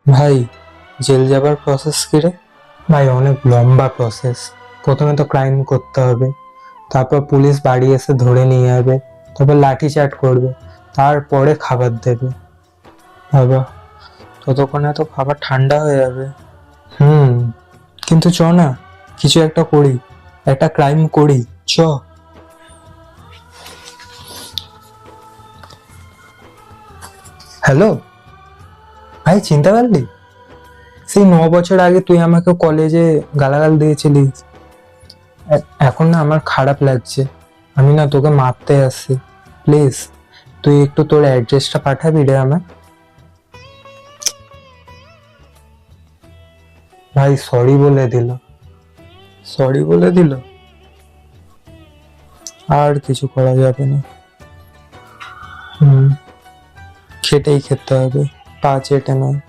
ভাই, জেল যাবার প্রসেস কি রে? ভাই, অনেক লম্বা প্রসেস। প্রথমে তো ক্রাইম করতে হবে, তারপর পুলিশ বাড়ি এসে ধরে নিয়ে যাবে, তারপর লাঠি চার্জ করবে, তারপরে খাবার দেবে। বাবা, ততক্ষণে তো খাবার ঠান্ডা হয়ে যাবে। হুম, কিন্তু চ না, কিছু একটা করি, একটা ক্রাইম করি। চ। হ্যালো ভাই, চিনতে পারলি? সেই 9 বছর আগে তুই আমাকে কলেজে গালাগাল দিয়েছিলিস। এখন না আমার খারাপ লাগছে। আমি না তোকে মারতে আসছি। প্লিজ, তুই একটু তোর অ্যাড্রেসটা পাঠাবি রে আমার। ভাই, সরি বলে দিল। সরি বলে দিল। আর কিছু করা যাবে না। হুম, খেটেই খেতে হবে, পা চেটে নয়।